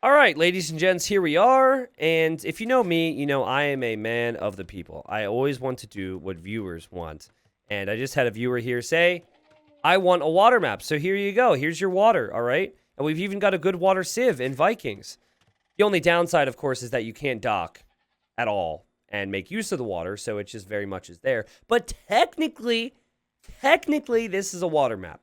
All right, ladies and gents, here we are. And if you know me, you know I am a man of the people. I always want to do what viewers want. And I just had a viewer here say, I want a water map. So here you go. Here's your water, all right? And we've even got a good water sieve in Vikings. The only downside, of course, is that you can't dock at all and make use of the water. So it just very much is there. But technically, this is a water map.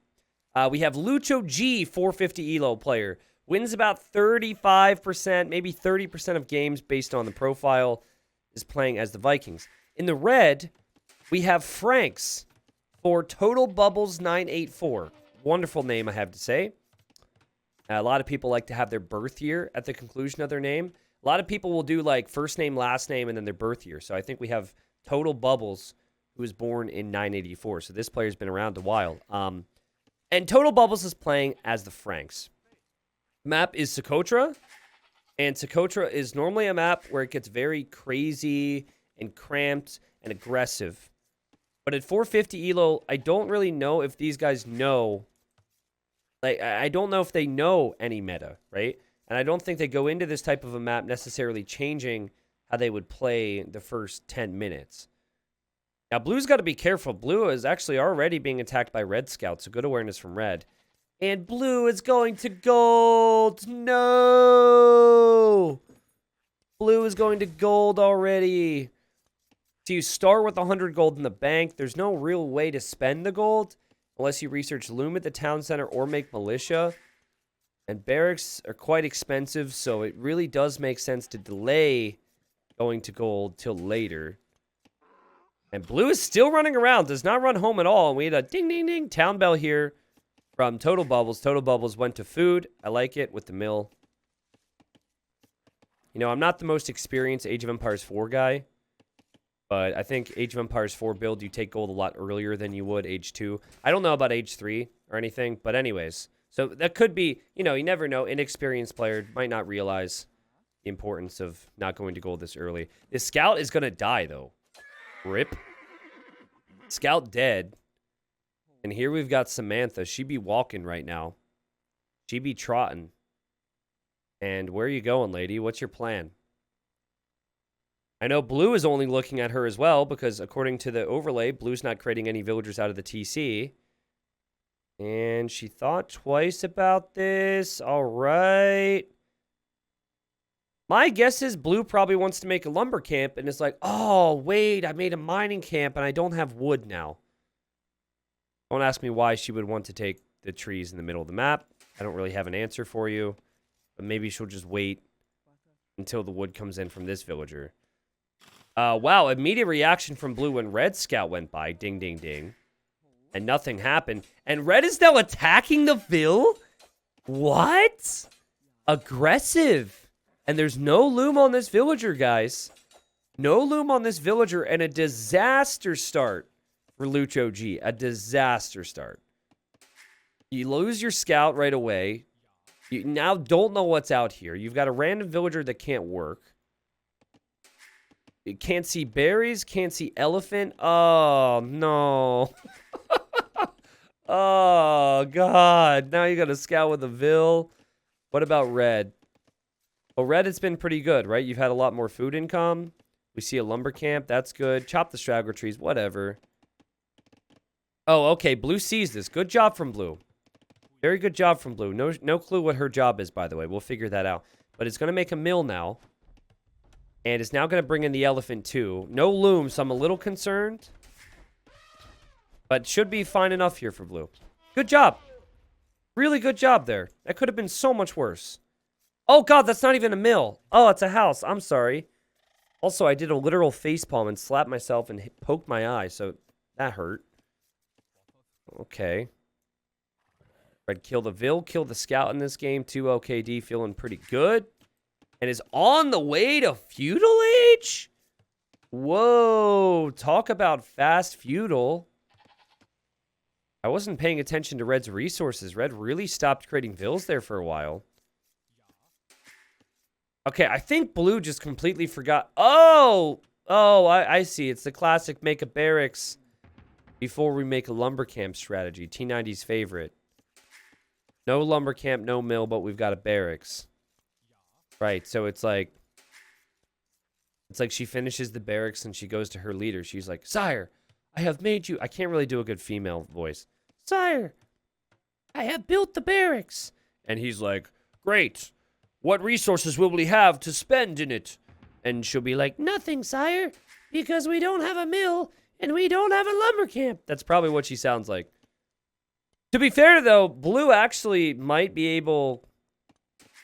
We have Lucho G, 450 ELO player. Wins about 35%, maybe 30% of games based on the profile, is playing as the Vikings. In the red, we have Franks for Total Bubbles 984. Wonderful name, I have to say. A lot of people like to have their birth year at the conclusion of their name. A lot of people will do like first name, last name, and then their birth year. So I think we have Total Bubbles, who was born in 984. So this player's been around a while. And Total Bubbles is playing as the Franks. Map is Socotra, and Socotra is normally a map where it gets very crazy and cramped and aggressive. But at 450 ELO, I don't really know if these guys know. Like, I don't know if they know any meta, right? And I don't think they go into this type of a map necessarily changing how they would play the first 10 minutes. Now, Blue's got to be careful. Blue is actually already being attacked by Red Scouts, so good awareness from Red. And Blue is going to gold. No! Blue is going to gold already. So you start with 100 gold in the bank. There's no real way to spend the gold unless you research Loom at the town center or make militia. And barracks are quite expensive, so it really does make sense to delay going to gold till later. And Blue is still running around. Does not run home at all. And we had a ding, ding, ding town bell here from Total Bubbles. Total Bubbles went to food. I like it with the mill. You know, I'm not the most experienced Age of Empires 4 guy. But I think Age of Empires 4 build, you take gold a lot earlier than you would Age 2. I don't know about Age 3 or anything. But anyways. So that could be, you know, you never know. Inexperienced player might not realize the importance of not going to gold this early. This scout is going to die, though. Rip. Scout dead. And here we've got Samantha. She be walking right now. She be trotting. And where are you going, lady? What's your plan? I know Blue is only looking at her as well because according to the overlay, Blue's not creating any villagers out of the TC. And she thought twice about this. All right. My guess is Blue probably wants to make a lumber camp and is like, oh, wait, I made a mining camp and I don't have wood now. Don't ask me why she would want to take the trees in the middle of the map. I don't really have an answer for you. But maybe she'll just wait until the wood comes in from this villager. Wow, immediate reaction from Blue when Red Scout went by. Ding, ding, ding. And nothing happened. And Red is now attacking the Vill? What? Aggressive. And there's no loom on this villager, guys. No loom on this villager and a disaster start for Lucho G. A disaster start. You lose your scout right away. You now don't know what's out here. You've got a random villager that can't work. You can't see berries, can't see elephant. Oh, no. Oh, God. Now you got a scout with a Vill. What about Red? Well, Red, it's been pretty good, right? You've had a lot more food income. We see a lumber camp. That's good. Chop the straggler trees. Whatever. Oh, okay. Blue sees this. Good job from Blue. Very good job from Blue. No clue what her job is, by the way. We'll figure that out. But it's going to make a mill now. And it's now going to bring in the elephant, too. No loom, so I'm a little concerned. But should be fine enough here for Blue. Good job. Really good job there. That could have been so much worse. Oh, God, that's not even a mill. Oh, it's a house. I'm sorry. Also, I did a literal facepalm and slapped myself and poked my eye, so that hurt. Okay. Red killed the Vill, killed the scout in this game. 2 OKD feeling pretty good. And is on the way to feudal age? Whoa. Talk about fast feudal. I wasn't paying attention to Red's resources. Red really stopped creating vills there for a while. Okay, I think Blue just completely forgot. Oh, I see. It's the classic make a barracks before we make a lumber camp strategy. T90's favorite. No lumber camp, no mill, but we've got a barracks. Right, so it's like she finishes the barracks and she goes to her leader. She's like, "Sire, I have made you..." I can't really do a good female voice. "Sire, I have built the barracks." And he's like, "Great. What resources will we have to spend in it?" And she'll be like, "Nothing, sire, because we don't have a mill and we don't have a lumber camp." That's probably what she sounds like. To be fair, though, Blue actually might be able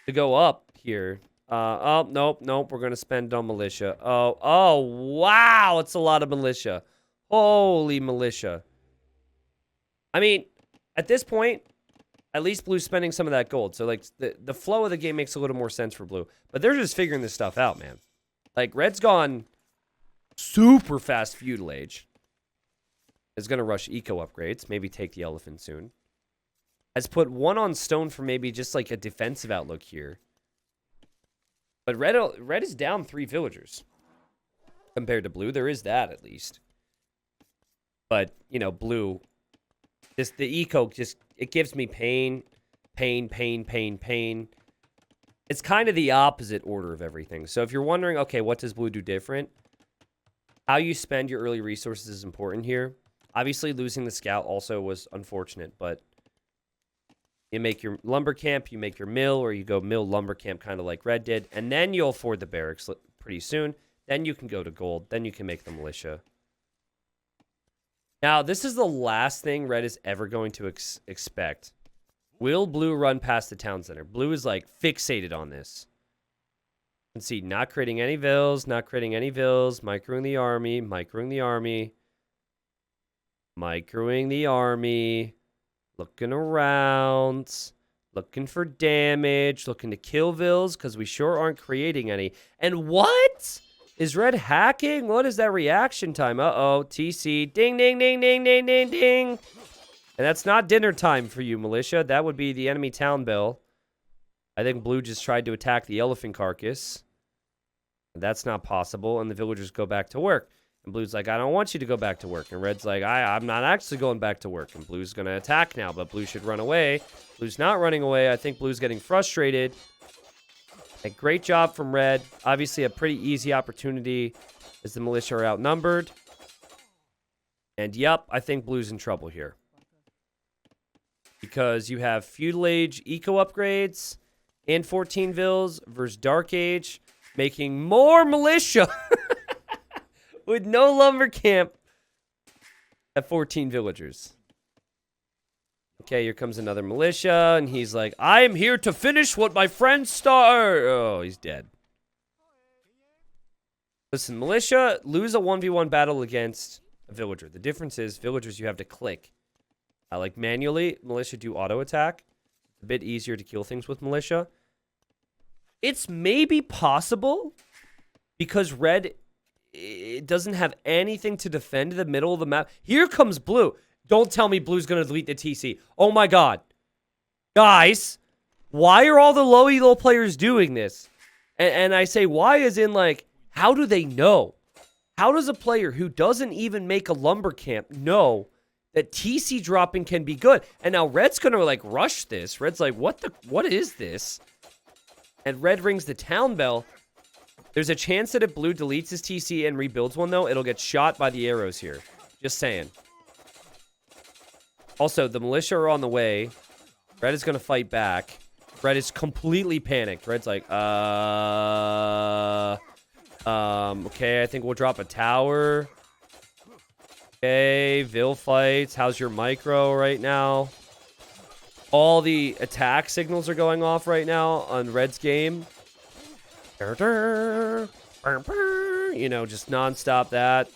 to go up here. Oh, nope. We're going to spend on militia. Oh, wow. It's a lot of militia. Holy militia. I mean, at this point, at least Blue's spending some of that gold. So, like, the flow of the game makes a little more sense for Blue. But they're just figuring this stuff out, man. Like, Red's gone super fast feudal age. Is going to rush eco upgrades. Maybe take the elephant soon. Has put one on stone for maybe just, like, a defensive outlook here. But Red is down 3 villagers. Compared to Blue. There is that, at least. But, you know, Blue... the eco just... It gives me pain. Pain. It's kind of the opposite order of everything. So if you're wondering, okay, what does Blue do different? How you spend your early resources is important here. Obviously, losing the scout also was unfortunate, but you make your lumber camp, you make your mill, or you go mill lumber camp kind of like Red did, and then you'll afford the barracks pretty soon. Then you can go to gold. Then you can make the militia. Now, this is the last thing Red is ever going to expect. Will Blue run past the town center? Blue is, like, fixated on this. You can see, not creating any vills, microing the army, looking around, looking for damage, looking to kill vills, because we sure aren't creating any. And what? Is Red hacking? What is that reaction time? Uh-oh, TC. Ding, ding, ding, ding, ding, ding, ding. And that's not dinner time for you, militia. That would be the enemy town bell. I think Blue just tried to attack the elephant carcass. That's not possible, and the villagers go back to work. And Blue's like, "I don't want you to go back to work." And Red's like, I'm not actually going back to work. And Blue's going to attack now, but Blue should run away. Blue's not running away. I think Blue's getting frustrated. A great job from Red. Obviously, a pretty easy opportunity as the militia are outnumbered. And yep, I think Blue's in trouble here. Because you have Feudal Age eco upgrades and 14 vills versus Dark Age, making more militia with no lumber camp at 14 villagers. Okay, here comes another militia, and he's like, "I am here to finish what my friends start." Oh, he's dead. Listen, militia lose a 1v1 battle against a villager. The difference is villagers you have to click. Like manually, militia do auto attack. It's a bit easier to kill things with militia. It's maybe possible because Red it doesn't have anything to defend the middle of the map. Here comes Blue. Don't tell me Blue's going to delete the TC. Oh my god. Guys, why are all the low elo players doing this? And I say why as in like, how do they know? How does a player who doesn't even make a lumber camp know that TC dropping can be good? And now Red's going to like rush this. Red's like, what is this? And Red rings the town bell. There's a chance that if Blue deletes his TC and rebuilds one though, it'll get shot by the arrows here. Just saying. Also, the militia are on the way. Red is going to fight back. Red is completely panicked. Red's like, okay, I think we'll drop a tower. Okay, Vil fights. How's your micro right now? All the attack signals are going off right now on Red's game. You know, just nonstop that.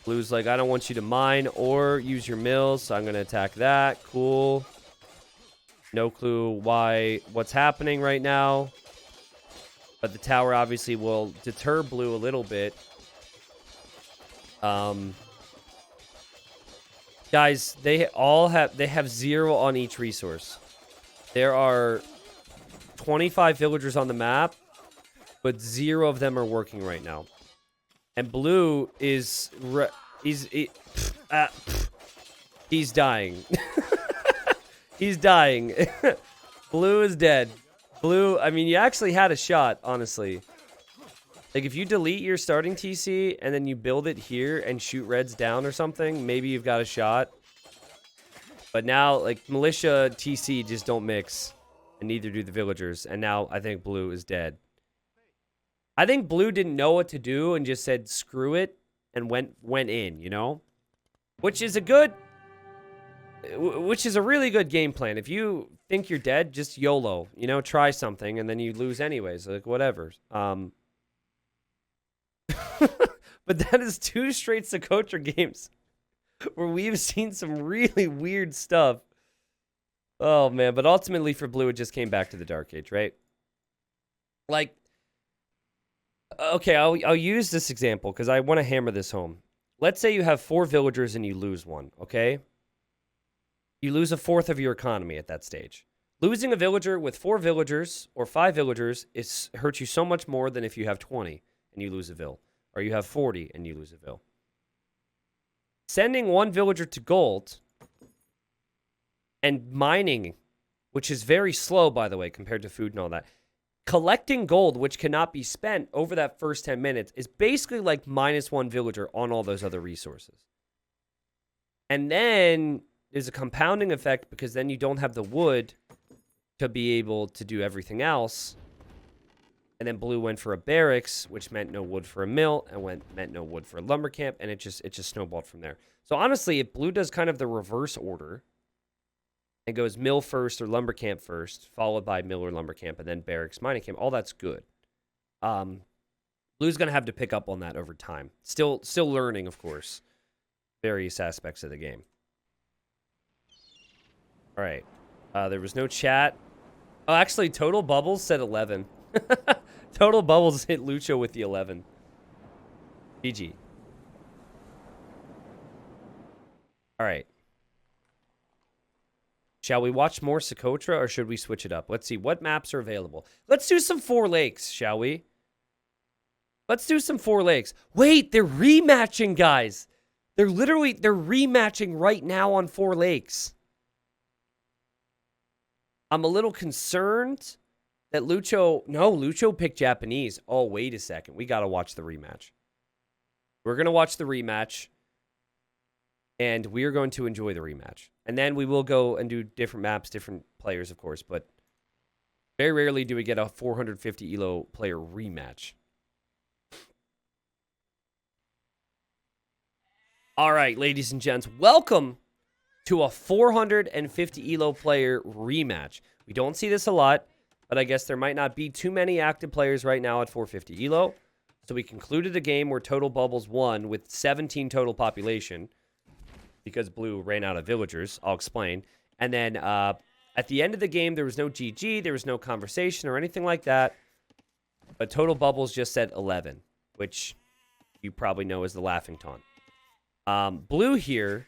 Blue's like, I don't want you to mine or use your mills, so I'm going to attack that. Cool. No clue what's happening right now. But the tower obviously will deter Blue a little bit. Guys, they have 0 on each resource. There are 25 villagers on the map, but 0 of them are working right now. And Blue is he's dying. He's dying. Blue is dead. Blue, I mean, you actually had a shot, honestly. Like, if you delete your starting TC and then you build it here and shoot reds down or something, maybe you've got a shot. But now, like, militia TC just don't mix. And neither do the villagers. And now I think blue is dead. I think blue didn't know what to do and just said, screw it, and went in, you know? Which is a really good game plan. If you think you're dead, just YOLO. You know, try something, and then you lose anyways. Like, whatever. But that is 2 straight Socotra games where we've seen some really weird stuff. Oh, man. But ultimately, for blue, it just came back to the Dark Age, right? Like, okay, I'll use this example because I want to hammer this home. Let's say you have 4 villagers and you lose 1, okay? You lose a fourth of your economy at that stage. Losing a villager with 4 villagers or 5 villagers hurts you so much more than if you have 20 and you lose a vill. Or you have 40 and you lose a vill. Sending 1 villager to gold and mining, which is very slow, by the way, compared to food and all that. Collecting gold, which cannot be spent over that first 10 minutes, is basically like -1 villager on all those other resources. And then there's a compounding effect because then you don't have the wood to be able to do everything else. And then blue went for a barracks, which meant no wood for a mill, and meant no wood for a lumber camp, and it just snowballed from there. So honestly, if blue does kind of the reverse order and goes mill first or lumber camp first, followed by mill or lumber camp, and then barracks, mining camp, all that's good. Blue's gonna have to pick up on that over time. Still learning, of course, various aspects of the game. All right, there was no chat. Oh, actually, Total Bubbles said 11. Total Bubbles hit Lucho with the 11. GG. All right. Shall we watch more Socotra or should we switch it up? Let's see. What maps are available? Let's do some 4 lakes, shall we? Let's do some 4 lakes. Wait, they're rematching, guys. They're rematching right now on 4 lakes. I'm a little concerned that Lucho picked Japanese. Oh, wait a second. We got to watch the rematch. We're going to watch the rematch. And we are going to enjoy the rematch. And then we will go and do different maps, different players, of course. But very rarely do we get a 450 elo player rematch. All right, ladies and gents. Welcome to a 450 elo player rematch. We don't see this a lot. But I guess there might not be too many active players right now at 450 elo. So we concluded a game where Total Bubbles won with 17 total population. Because blue ran out of villagers. I'll explain. And then at the end of the game, there was no GG. There was no conversation or anything like that. But Total Bubbles just said 11. Which you probably know is the laughing taunt. Blue here,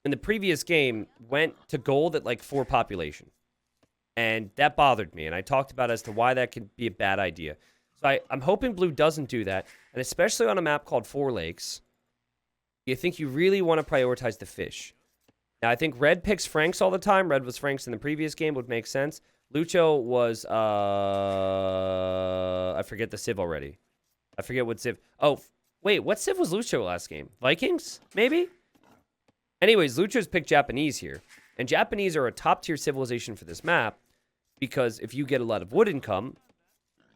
in the previous game, went to gold at like 4 population. And that bothered me. And I talked about as to why that could be a bad idea. So I'm hoping blue doesn't do that. And especially on a map called 4 Lakes, you think you really want to prioritize the fish. Now, I think red picks Franks all the time. Red was Franks in the previous game. Would make sense. Lucho was, I forget the civ already. I forget what civ. Oh, wait. What civ was Lucho last game? Vikings? Maybe? Anyways, Lucho's picked Japanese here. And Japanese are a top-tier civilization for this map. Because if you get a lot of wood income,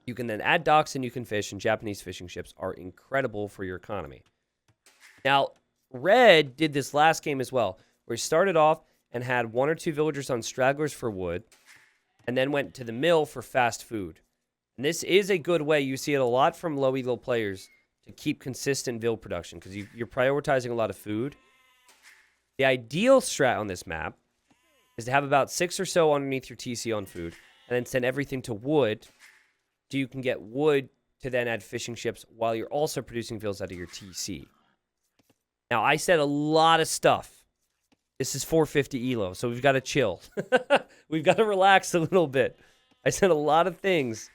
you can then add docks and you can fish, and Japanese fishing ships are incredible for your economy. Now, red did this last game as well, where he started off and had 1 or 2 villagers on stragglers for wood, and then went to the mill for fast food. And this is a good way, you see it a lot from low elo players, to keep consistent vill production, because you're prioritizing a lot of food. The ideal strat on this map is to have about 6 or so underneath your TC on food, and then send everything to wood, so you can get wood to then add fishing ships while you're also producing vills out of your TC. Now, I said a lot of stuff. This is 450 elo, so we've got to chill. We've got to relax a little bit. I said a lot of things.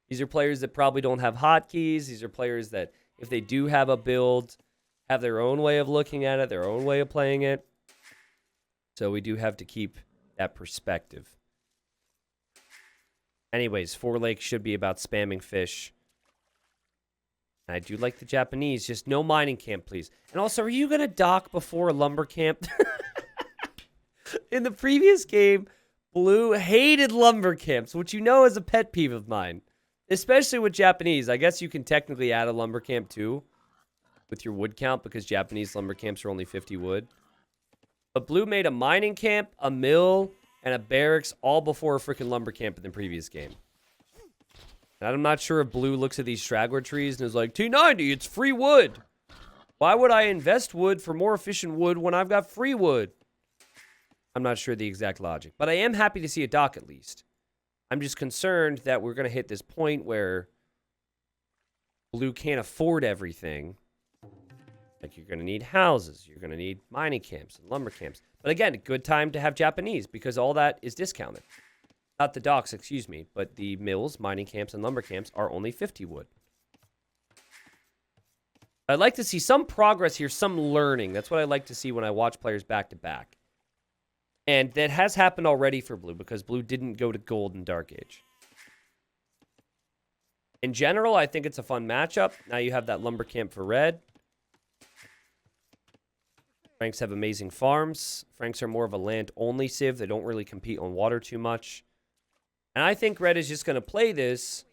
These are players that probably don't have hotkeys. These are players that, if they do have a build, have their own way of looking at it, their own way of playing it. So we do have to keep that perspective. Anyways, 4 Lakes should be about spamming fish. I do like the Japanese. Just no mining camp, please. And also, are you going to dock before a lumber camp? In the previous game, Blue hated lumber camps, which you know is a pet peeve of mine. Especially with Japanese. I guess you can technically add a lumber camp too with your wood count because Japanese lumber camps are only 50 wood. But Blue made a mining camp, a mill, and a barracks all before a freaking lumber camp in the previous game. And I'm not sure if Blue looks at these straggler trees and is like, T90, it's free wood. Why would I invest wood for more efficient wood when I've got free wood? I'm not sure the exact logic. But I am happy to see a dock at least. I'm just concerned that we're going to hit this point where Blue can't afford everything. Like, you're going to need houses. You're going to need mining camps and lumber camps. But again, a good time to have Japanese because all that is discounted. Not the docks, excuse me, but the mills, mining camps, and lumber camps are only 50 wood. I'd like to see some progress here, some learning. That's what I like to see when I watch players back to back. And that has happened already for Blue because Blue didn't go to Gold in Dark Age. In general, I think it's a fun matchup. Now you have that lumber camp for Red. Franks have amazing farms. Franks are more of a land-only civ. They don't really compete on water too much. And I think Red is just going to play this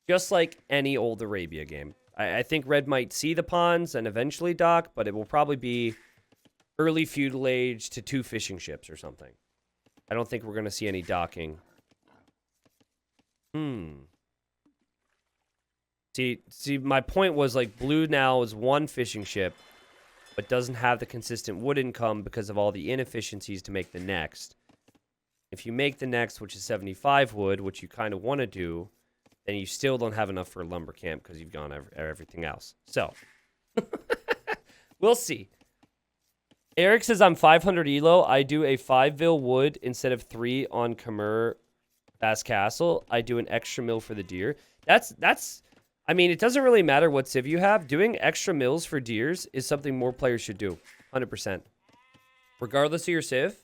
just like any old Arabia game. I think Red might see the ponds and eventually dock, but it will probably be early feudal age to 2 fishing ships or something. I don't think we're going to see any docking. See, my point was, like, Blue now is 1 fishing ship, but doesn't have the consistent wood income because of all the inefficiencies to make the next. If you make the next, which is 75 wood, which you kind of want to do, then you still don't have enough for a lumber camp because you've gone everything else. So, we'll see. Eric says, I'm 500 elo. I do a 5 vil wood instead of 3 on Khmer Fast Castle. I do an extra mill for the deer. I mean, it doesn't really matter what civ you have. Doing extra mills for deers is something more players should do. 100%. Regardless of your civ.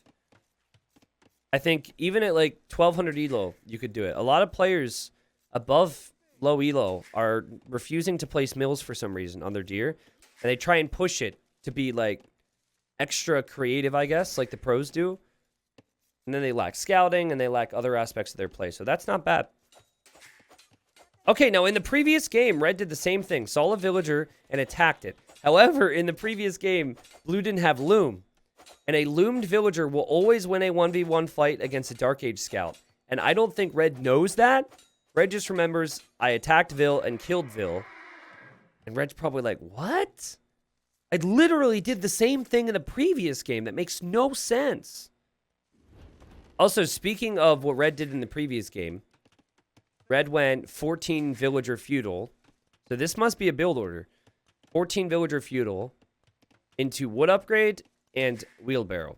I think even at like 1200 elo, you could do it. A lot of players above low elo are refusing to place mills for some reason on their deer. And they try and push it to be like extra creative, I guess, like the pros do. And then they lack scouting and they lack other aspects of their play. So that's not bad. Okay, now in the previous game, Red did the same thing. Saw a villager and attacked it. However, in the previous game, Blue didn't have loom. And a loomed villager will always win a 1v1 fight against a Dark Age scout. And I don't think Red knows that. Red just remembers, I attacked Vil and killed Vil. And Red's probably like, what? I literally did the same thing in the previous game. That makes no sense. Also, speaking of what Red did in the previous game, Red went 14 villager feudal. So this must be a build order. 14 villager feudal into wood upgrade and wheelbarrow.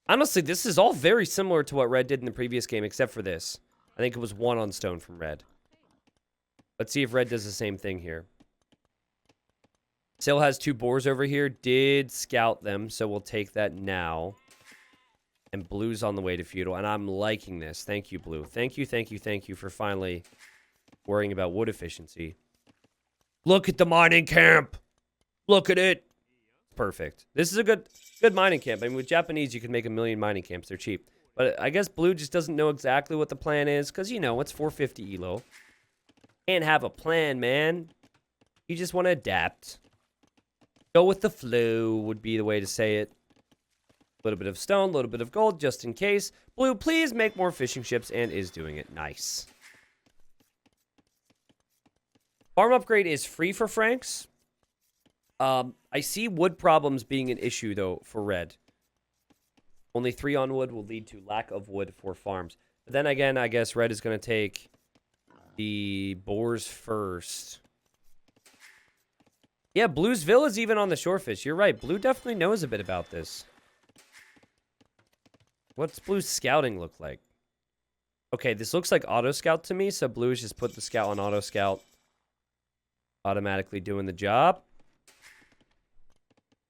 Honestly, this is all very similar to what Red did in the previous game, except for this. I think it was 1 on stone from Red. Let's see if Red does the same thing here. Still has 2 boars over here. Did scout them, so we'll take that now. And Blue's on the way to feudal, and I'm liking this. Thank you, Blue. Thank you for finally worrying about wood efficiency. Look at the mining camp. Look at it. Perfect. This is a good mining camp. I mean, with Japanese, you can make 1 million mining camps. They're cheap. But I guess Blue just doesn't know exactly what the plan is, because, you know, it's 450 elo. Can't have a plan, man. You just want to adapt. Go with the flow would be the way to say it. A little bit of stone, a little bit of gold, just in case. Blue, please make more fishing ships, and is doing it. Nice. Farm upgrade is free for Franks. I see wood problems being an issue, though, for Red. Only 3 on wood will lead to lack of wood for farms. But then again, I guess Red is going to take the boars first. Yeah, Blue's villa's even on the shorefish. You're right. Blue definitely knows a bit about this. What's Blue's scouting look like? Okay, this looks like auto scout to me, so Blue's just put the scout on auto scout. Automatically doing the job.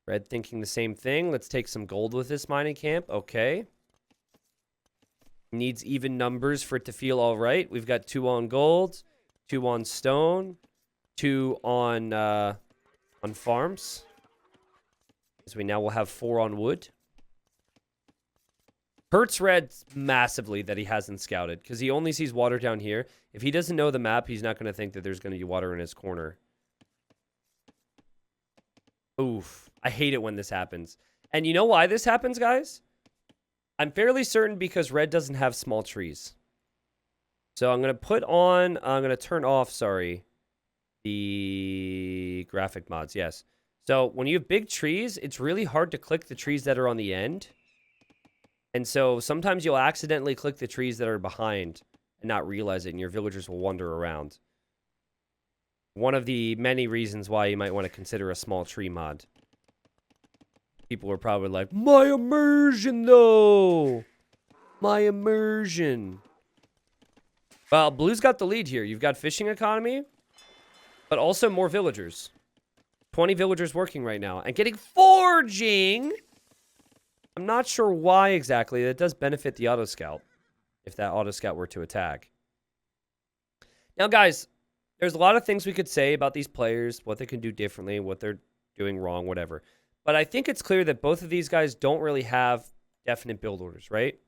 Red thinking the same thing. Let's take some gold with this mining camp. Okay. Needs even numbers for it to feel all right. We've got 2 on gold, 2 on stone, 2 on farms. So we now will have 4 on wood. Hurts Red massively that he hasn't scouted, because he only sees water down here. If he doesn't know the map, he's not going to think that there's going to be water in his corner. Oof. I hate it when this happens. And you know why this happens, guys? I'm fairly certain because red doesn't have small trees. So I'm going to turn off, the graphic mods, yes. So when you have big trees, it's really hard to click the trees that are on the end. And so sometimes you'll accidentally click the trees that are behind and not realize it, and your villagers will wander around. One of the many reasons why you might want to consider a small tree mod. People are probably like, my immersion, though! My immersion. Well, blue's got the lead here. You've got fishing economy, but also more villagers. 20 villagers working right now. And getting forging! I'm not sure why exactly. That does benefit the auto scout, if that auto scout were to attack. Now, guys, there's a lot of things we could say about these players, what they can do differently, what they're doing wrong, whatever. But I think it's clear that both of these guys don't really have definite build orders, right?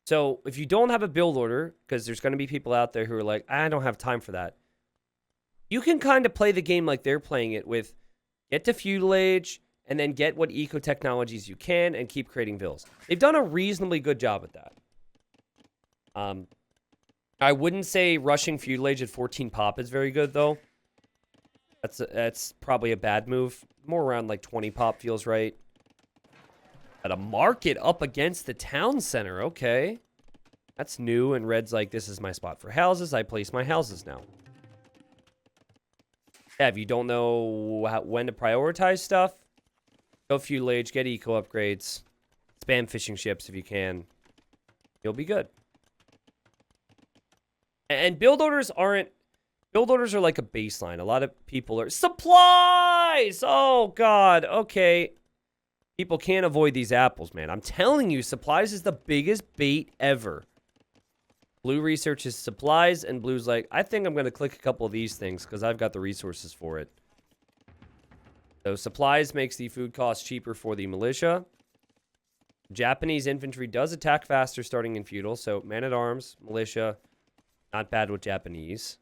So if you don't have a build order, because there's going to be people out there who are like, I don't have time for that. You can kind of play the game like they're playing it with get to feudal age, and then get what eco technologies you can and keep creating vills. They've done a reasonably good job at that. I wouldn't say rushing feudal age at 14 pop is very good, though. That's probably a bad move. More around like 20 pop feels right. But a market up against the town center. Okay. That's new, and red's like, this is my spot for houses. I place my houses now. Yeah, if you don't know when to prioritize stuff, go feudal age, get eco upgrades, spam fishing ships if you can. You'll be good. And build orders aren't... Build orders are like a baseline. A lot of people are... Supplies! Oh, God. Okay. People can't avoid these apples, man. I'm telling you, supplies is the biggest bait ever. Blue researches supplies, and blue's like, I think I'm going to click a couple of these things because I've got the resources for it. So supplies makes the food cost cheaper for the militia. Japanese infantry does attack faster starting in feudal. So man-at-arms, militia, not bad with Japanese.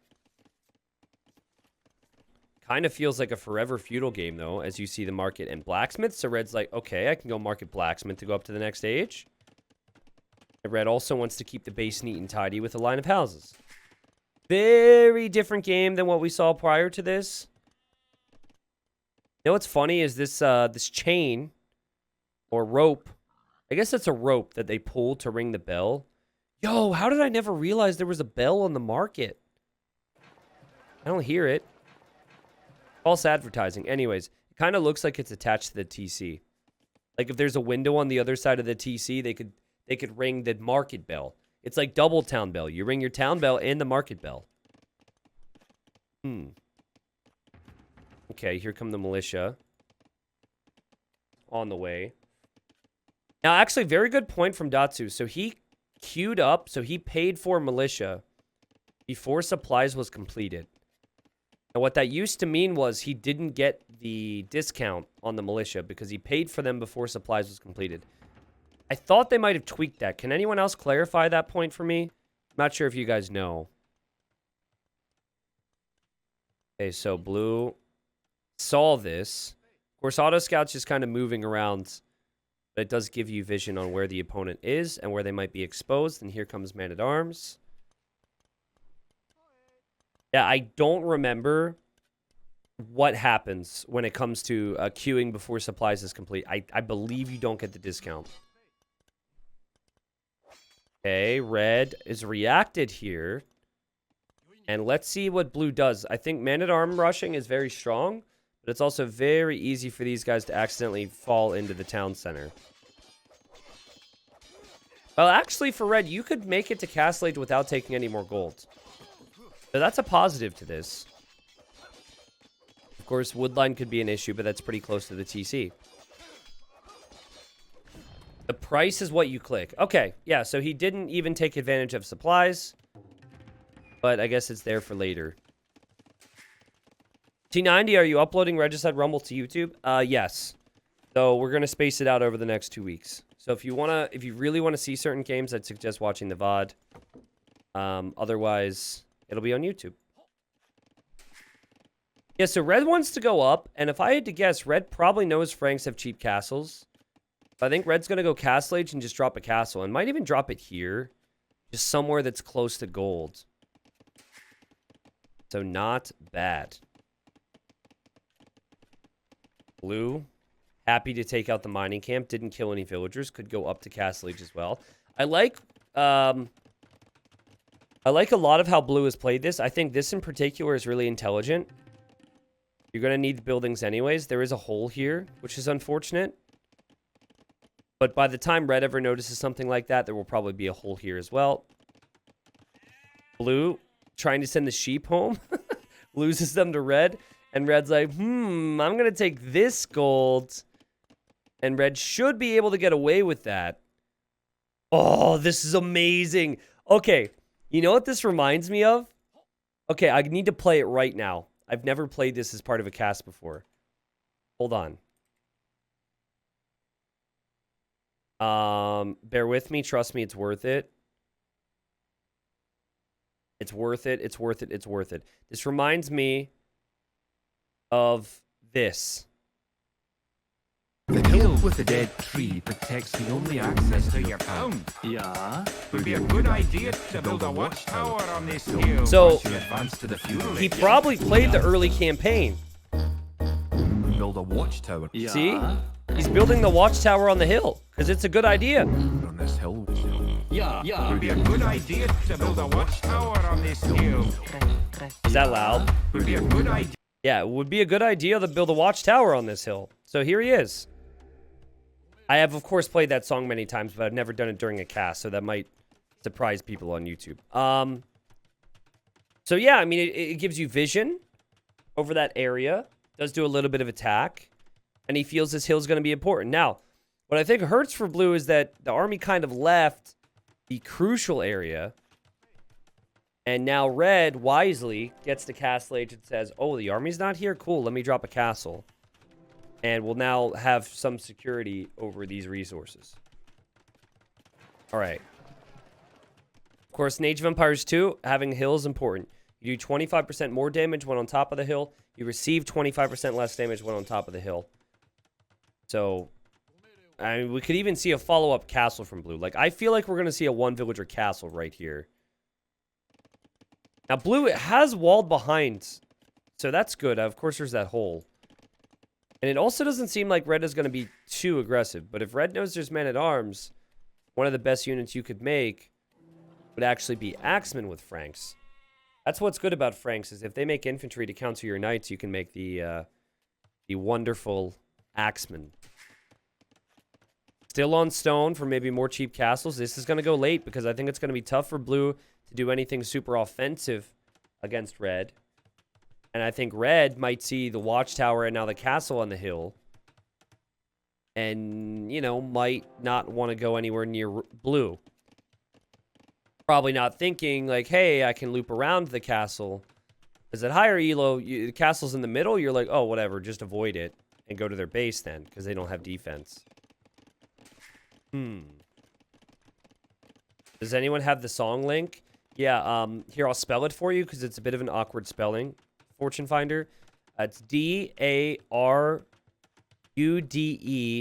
Kind of feels like a forever feudal game, though, as you see the market and blacksmith. So red's like, okay, I can go market blacksmith to go up to the next stage. And red also wants to keep the base neat and tidy with a line of houses. Very different game than what we saw prior to this. You know what's funny is this this chain or rope. I guess it's a rope that they pull to ring the bell. Yo, how did I never realize there was a bell on the market? I don't hear it. False advertising. Anyways, it kind of looks like it's attached to the TC. Like if there's a window on the other side of the TC, they could ring the market bell. It's like double town bell. You ring your town bell and the market bell. Okay, here come the militia. On the way. Now, actually, very good point from Datsu. So he queued up, so he paid for militia before supplies was completed. And what that used to mean was he didn't get the discount on the militia because he paid for them before supplies was completed. I thought they might have tweaked that. Can anyone else clarify that point for me? I'm not sure if you guys know. Okay, so blue saw this. Of course, auto scout's just kind of moving around, but it does give you vision on where the opponent is and where they might be exposed. And here comes man-at-arms. Yeah, I don't remember what happens when it comes to queuing before supplies is complete. I believe you don't get the discount. Okay, red is reacted here. And let's see what blue does. I think man-at-arm rushing is very strong, but it's also very easy for these guys to accidentally fall into the town center. Well, actually, for red, you could make it to Castle Age without taking any more gold. So that's a positive to this. Of course, woodline could be an issue, but that's pretty close to the TC. The price is what you click. Okay, yeah, so he didn't even take advantage of supplies. But I guess it's there for later. T90, are you uploading Regicide Rumble to YouTube? Yes. So we're gonna space it out over the next 2 weeks. So if you really wanna see certain games, I'd suggest watching the VOD. Otherwise, it'll be on YouTube. Yeah, so Red wants to go up, and if I had to guess, Red probably knows Franks have cheap castles. I think Red's gonna go Castle Age and just drop a castle, and might even drop it here, just somewhere that's close to gold. So not bad. Blue, happy to take out the mining camp. Didn't kill any villagers. Could go up to Castle Age as well. I like a lot of how Blue has played this. I think this in particular is really intelligent. You're going to need the buildings anyways. There is a hole here, which is unfortunate. But by the time Red ever notices something like that, there will probably be a hole here as well. Blue, trying to send the sheep home. Loses them to Red. And Red's like, I'm going to take this gold. And Red should be able to get away with that. Oh, this is amazing. Okay, you know what this reminds me of? Okay, I need to play it right now. I've never played this as part of a cast before. Hold on. Bear with me. Trust me, it's worth it. It's worth it. It's worth it. It's worth it. This reminds me of this. The hill with the dead tree protects the only access to your town. Yeah. Would be a good idea to build a watchtower on this hill. So, once you advance to the funeral. He probably played the early campaign. Build a watchtower. Yeah. See? He's building the watchtower on the hill, because it's a good idea. On this hill. Yeah. Would be a good idea to build a watchtower on this hill. Is that loud? Would be a good idea. Yeah, it would be a good idea to build a watchtower on this hill. So here he is. I have, of course, played that song many times, but I've never done it during a cast, so that might surprise people on YouTube. So yeah, I mean, it gives you vision over that area. Does do a little bit of attack, and he feels this hill's going to be important. Now, what I think hurts for Blue is that the army kind of left the crucial area, and now Red, wisely, gets to Castle Age and says, oh, the army's not here? Cool, let me drop a castle. And we'll now have some security over these resources. All right. Of course, in Age of Empires 2, having a hill is important. You do 25% more damage when on top of the hill. You receive 25% less damage when on top of the hill. So, I mean, we could even see a follow-up castle from Blue. Like, I feel like we're going to see a one-villager castle right here. Now, Blue, it has walled behind. So that's good. Of course, there's that hole. And it also doesn't seem like Red is going to be too aggressive. But if Red knows there's men-at-arms, one of the best units you could make would actually be Axemen with Franks. That's what's good about Franks, is if they make infantry to counter your knights, you can make the wonderful Axemen. Still on stone for maybe more cheap castles. This is going to go late because I think it's going to be tough for Blue to do anything super offensive against Red. And I think Red might see the watchtower and now the castle on the hill. And, you know, might not want to go anywhere near Blue. Probably not thinking, like, hey, I can loop around the castle. Because at higher elo, the castle's in the middle. You're like, oh, whatever, just avoid it. And go to their base then, because they don't have defense. Does anyone have the song link? Yeah, here, I'll spell it for you, because it's a bit of an awkward spelling. Fortune Finder. It's D-A-R-U-D-E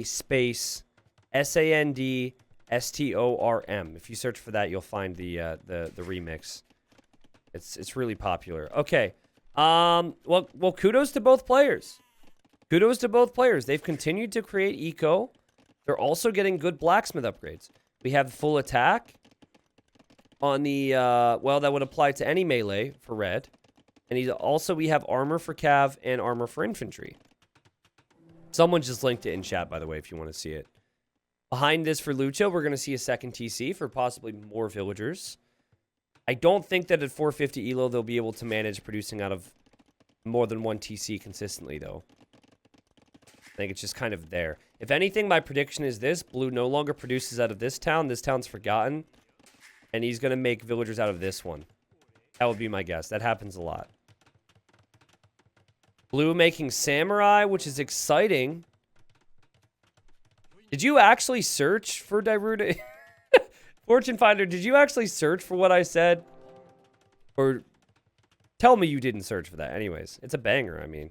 space S-A-N-D-S-T-O-R-M. If you search for that, you'll find the remix. It's really popular. Okay. Well, kudos to both players. Kudos to both players. They've continued to create eco. They're also getting good blacksmith upgrades. We have full attack on the well, that would apply to any melee for Red. And we have armor for cav and armor for infantry. Someone just linked it in chat, by the way, if you want to see it. Behind this for Lucho, we're going to see a second TC for possibly more villagers. I don't think that at 450 elo, they'll be able to manage producing out of more than one TC consistently, though. think it's just kind of there. If anything, my prediction is this. Blue no longer produces out of this town. This town's forgotten. And he's going to make villagers out of this one. That would be my guess. That happens a lot. Blue making samurai, which is exciting. Did you actually search for Dairuda? Fortune Finder, did you actually search for what I said? Or tell me you didn't search for that. Anyways, it's a banger, I mean.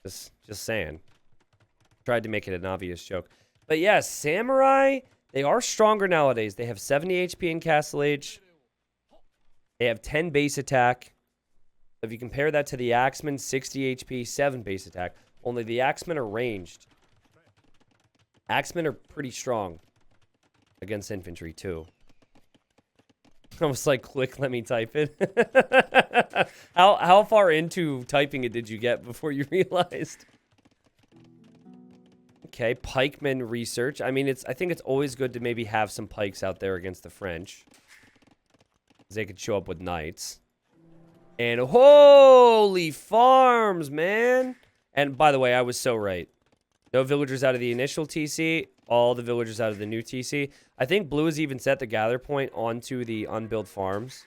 Just saying. Tried to make it an obvious joke. But yeah, samurai, they are stronger nowadays. They have 70 HP in Castle Age. They have 10 base attack. If you compare that to the Axemen, 60 HP, 7 base attack. Only the Axemen are ranged. Axemen are pretty strong against infantry, too. I was like, quick, let me type it. How far into typing it did you get before you realized? Okay, pikemen research. I mean, I think it's always good to maybe have some pikes out there against the French. They could show up with knights. And holy farms, man. And by the way, I was so right. No villagers out of the initial TC. All the villagers out of the new TC. I think blue has even set the gather point onto the unbuilt farms.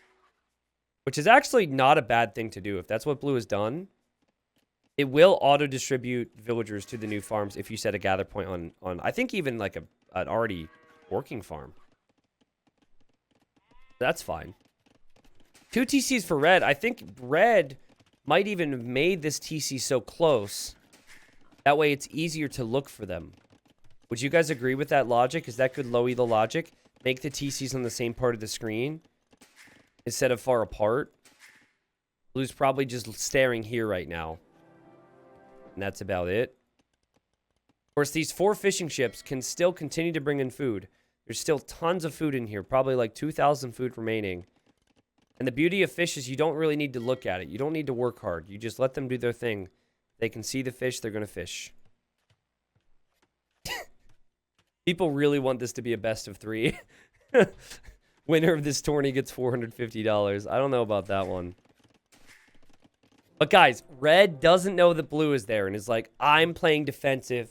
Which is actually not a bad thing to do. If that's what blue has done, it will auto-distribute villagers to the new farms if you set a gather point on I think even like an already working farm. That's fine. 2 TCs for red. I think red might even have made this TC so close. That way it's easier to look for them. Would you guys agree with that logic? Is that good low elo logic? Make the TCs on the same part of the screen instead of far apart. Blue's probably just staring here right now. And that's about it. Of course, these 4 fishing ships can still continue to bring in food. There's still tons of food in here. Probably like 2,000 food remaining. And the beauty of fish is you don't really need to look at it. You don't need to work hard. You just let them do their thing. They can see the fish, they're going to fish. People really want this to be a best of 3. Winner of this tourney gets $450. I don't know about that one. But guys, red doesn't know that blue is there and is like, I'm playing defensive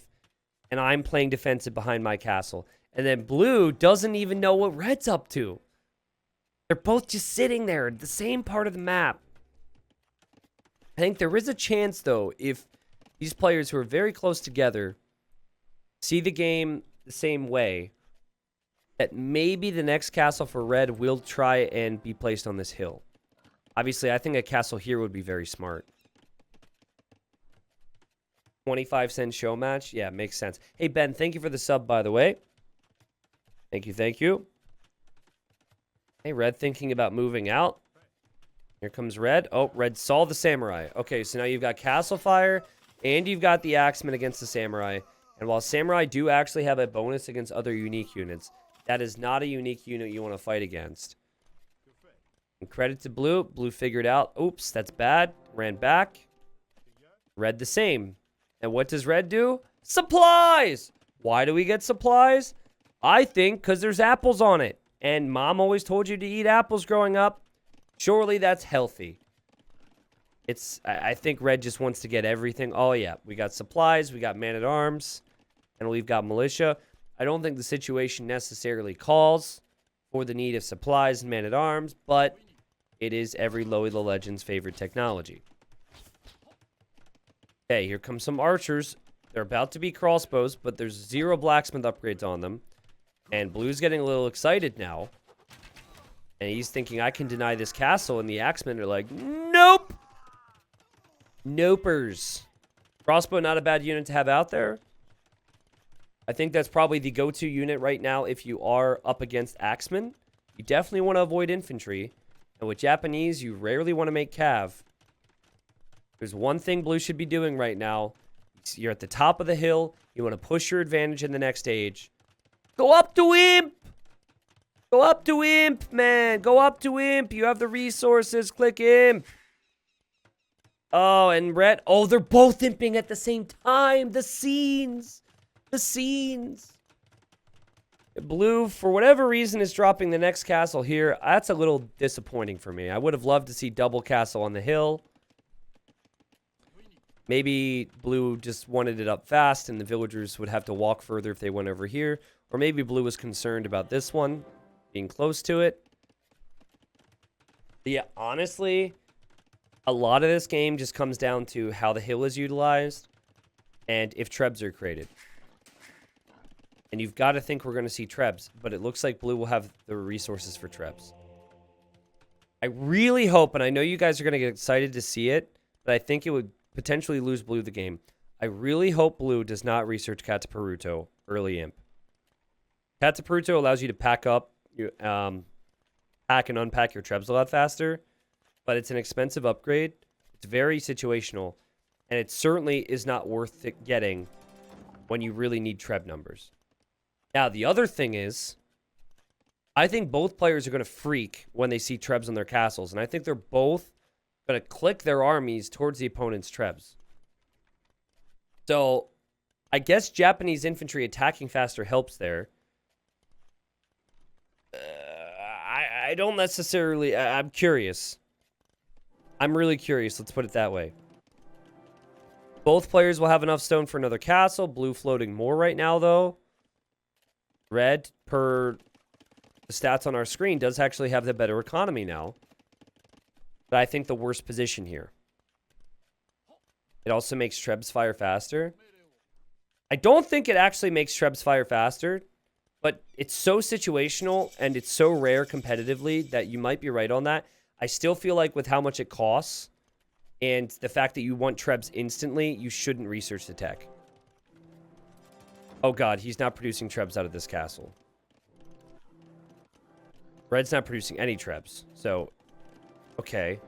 and I'm playing defensive behind my castle. And then blue doesn't even know what red's up to. They're both just sitting there at the same part of the map. I think there is a chance, though, if these players who are very close together see the game the same way, that maybe the next castle for red will try and be placed on this hill. Obviously, I think a castle here would be very smart. 25-cent show match? Yeah, makes sense. Hey, Ben, thank you for the sub, by the way. Thank you, thank you. Hey, red thinking about moving out. Here comes red. Oh, red saw the samurai. Okay, so now you've got castle fire, and you've got the axemen against the samurai. And while samurai do actually have a bonus against other unique units, that is not a unique unit you want to fight against. And credit to blue. Blue figured out, oops, that's bad. Ran back. Red the same. And what does red do? Supplies! Why do we get supplies? I think because there's apples on it. And mom always told you to eat apples growing up. Surely that's healthy. I think red just wants to get everything. Oh, yeah. We got supplies. We got man-at-arms. And we've got militia. I don't think the situation necessarily calls for the need of supplies and man-at-arms, but it is every low elo legend's favorite technology. Okay, here comes some archers. They're about to be crossbows, but there's 0 blacksmith upgrades on them. And blue's getting a little excited now. And he's thinking, I can deny this castle. And the axemen are like, nope. Nopers. Crossbow, not a bad unit to have out there. I think that's probably the go-to unit right now if you are up against axemen. You definitely want to avoid infantry. And with Japanese, you rarely want to make cav. There's one thing blue should be doing right now. You're at the top of the hill. You want to push your advantage in the next stage. Go up to Imp! Go up to Imp, man. Go up to Imp. You have the resources. Click Imp. Oh, and red. Oh, they're both imping at the same time. The scenes. The scenes. Blue, for whatever reason, is dropping the next castle here. That's a little disappointing for me. I would have loved to see double castle on the hill. Maybe blue just wanted it up fast and the villagers would have to walk further if they went over here. Or maybe blue was concerned about this one being close to it. Yeah, honestly, a lot of this game just comes down to how the hill is utilized and if trebs are created. And you've got to think we're going to see trebs, but it looks like blue will have the resources for trebs. I really hope, and I know you guys are going to get excited to see it, but I think it would potentially lose blue the game. I really hope blue does not research Cataparuto early imp. Cataparuto allows you to pack up, pack and unpack your trebs a lot faster, but it's an expensive upgrade. It's very situational, and it certainly is not worth it getting when you really need treb numbers. Now, the other thing is, I think both players are going to freak when they see trebs on their castles, and I think they're both going to click their armies towards the opponent's trebs. So, I guess Japanese infantry attacking faster helps there. I don't necessarily... I'm curious. I'm really curious, let's put it that way. Both players will have enough stone for another castle. Blue floating more right now, though. Red, per the stats on our screen, does actually have the better economy now. But I think the worst position here. It also makes trebs fire faster. I don't think it actually makes trebs fire faster, but it's so situational and it's so rare competitively that you might be right on that. I still feel like with how much it costs and the fact that you want trebs instantly, you shouldn't research the tech. Oh god, he's not producing trebs out of this castle. Red's not producing any trebs, so... Okay.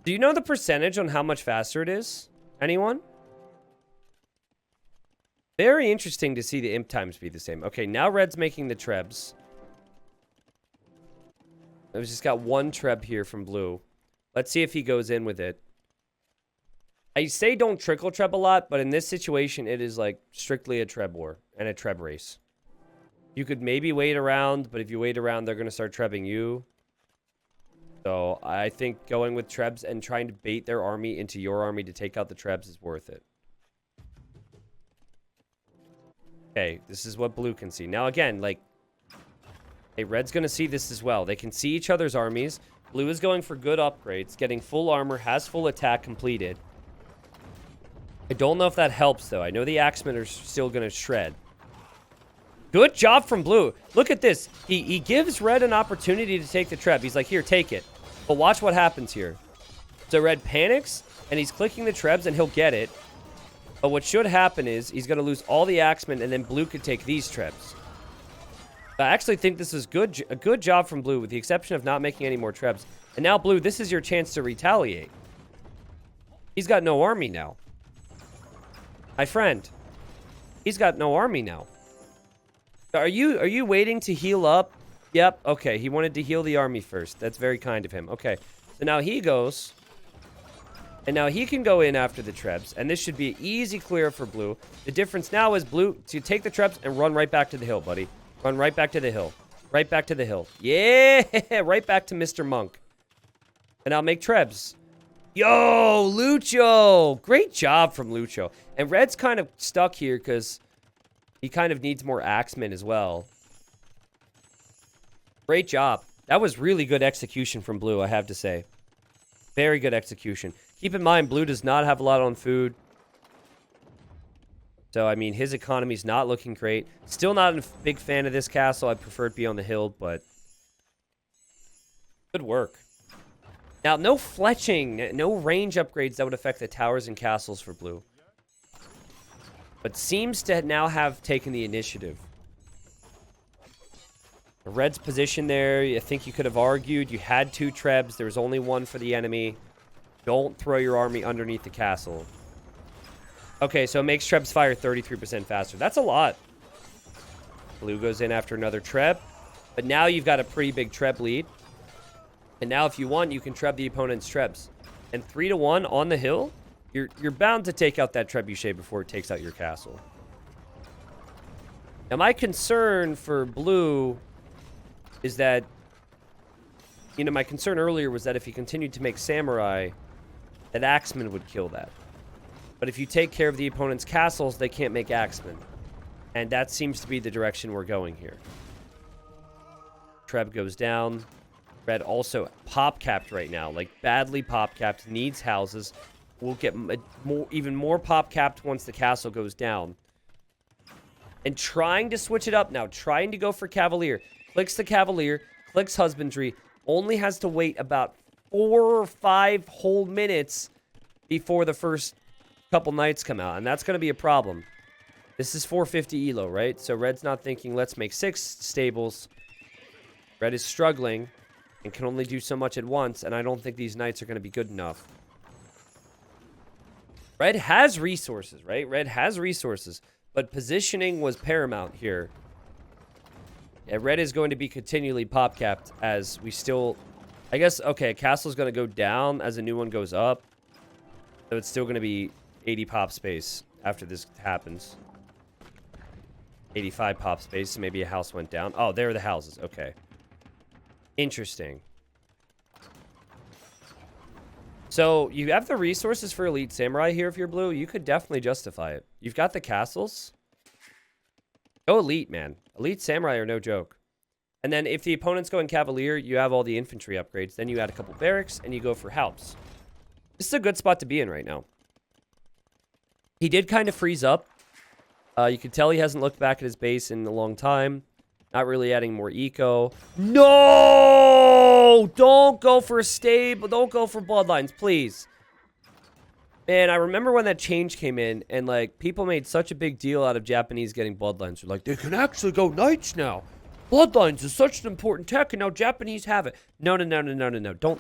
Do you know the percentage on how much faster it is? Anyone? Very interesting to see the imp times be the same. Okay, now red's making the trebs. I've just got one treb here from blue. Let's see if he goes in with it. I say don't trickle treb a lot, but in this situation, it is like strictly a treb war and a treb race. You could maybe wait around, but if you wait around, they're going to start trebbing you. So I think going with trebs and trying to bait their army into your army to take out the trebs is worth it. Okay, this is what blue can see. Now again, like, hey, red's going to see this as well. They can see each other's armies. Blue is going for good upgrades, getting full armor, has full attack completed. I don't know if that helps, though. I know the axemen are still going to shred. Good job from blue. Look at this. He gives red an opportunity to take the treb. He's like, here, take it. But watch what happens here. So red panics, and he's clicking the trebs, and he'll get it. But what should happen is he's going to lose all the axemen, and then blue could take these trebs. I actually think this is a good job from blue, with the exception of not making any more trebs. And now, blue, this is your chance to retaliate. He's got no army now. My friend. He's got no army now. Are you waiting to heal up? Yep, okay. He wanted to heal the army first. That's very kind of him. Okay. So now he goes. And now he can go in after the trebs. And this should be an easy clear for blue. The difference now is blue to take the trebs and run right back to the hill, buddy. Run right back to the hill. Right back to the hill. Yeah! Right back to Mr. Monk. And I'll make trebs. Yo, Lucho! Great job from Lucho. And red's kind of stuck here because he kind of needs more axemen as well. Great job. That was really good execution from blue, I have to say. Very good execution. Keep in mind, blue does not have a lot on food. So, I mean, his economy's not looking great. Still not a big fan of this castle. I prefer it be on the hill, but good work. Now, no fletching, no range upgrades that would affect the towers and castles for blue. But seems to now have taken the initiative. The red's position there, I think you could have argued. You had two trebs. There was only one for the enemy. Don't throw your army underneath the castle. Okay, so it makes trebs fire 33% faster. That's a lot. Blue goes in after another treb. But now you've got a pretty big treb lead. And now if you want, you can treb the opponent's trebs. And 3-1 on the hill, you're bound to take out that trebuchet before it takes out your castle. Now my concern for blue is that, you know, my concern earlier was that if he continued to make samurai, that Axemen would kill that. But if you take care of the opponent's castles, they can't make Axemen. And that seems to be the direction we're going here. Treb goes down. Red also pop-capped right now. Like, badly pop-capped. Needs houses. We'll get even more pop-capped once the castle goes down. And trying to switch it up now. Trying to go for Cavalier. Clicks the Cavalier. Clicks Husbandry. Only has to wait about 4 or 5 whole minutes before the first couple knights come out. And that's going to be a problem. This is 450 elo, right? So Red's not thinking, let's make 6 stables. Red is struggling and can only do so much at once. And I don't think these knights are going to be good enough. Red has resources, right? Red has resources. But positioning was paramount here. Yeah, Red is going to be continually pop-capped as we still... I guess, okay, castle's going to go down as a new one goes up. So it's still going to be 80 pop space after this happens. 85 pop space, so maybe a house went down. Oh, there are the houses. Okay. Interesting. So, you have the resources for Elite Samurai here if you're blue. You could definitely justify it. You've got the castles. Go Elite, man. Elite Samurai are no joke. And then if the opponent's going Cavalier, you have all the infantry upgrades. Then you add a couple barracks, and you go for house. This is a good spot to be in right now. He did kind of freeze up. You can tell he hasn't looked back at his base in a long time. Not really adding more eco. No! Don't go for a stable. Don't go for bloodlines, please. Man, I remember when that change came in, and, like, people made such a big deal out of Japanese getting bloodlines. They're like, they can actually go knights now. Bloodlines is such an important tech, and now Japanese have it. No.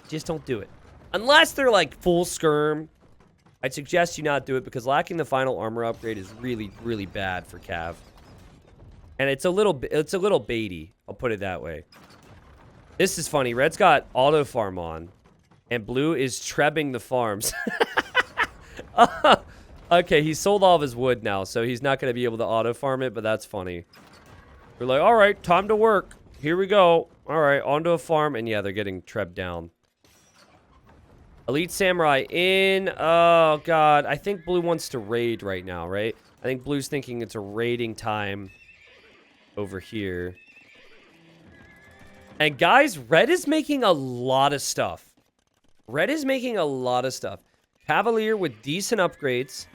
Just don't do it. Unless they're, like, full skirm. I'd suggest you not do it because lacking the final armor upgrade is really, really bad for Cav. And it's a little baity. I'll put it that way. This is funny. Red's got auto farm on, and blue is trebbing the farms. Okay, he sold all of his wood now, so he's not going to be able to auto farm it, but that's funny. We're like, all right, time to work. Here we go. All right, onto a farm, and yeah, they're getting trebbed down. Elite Samurai in. Oh, God. I think blue wants to raid right now, right? I think blue's thinking it's a raiding time over here. And, guys, red is making a lot of stuff. Red is making a lot of stuff. Cavalier with decent upgrades.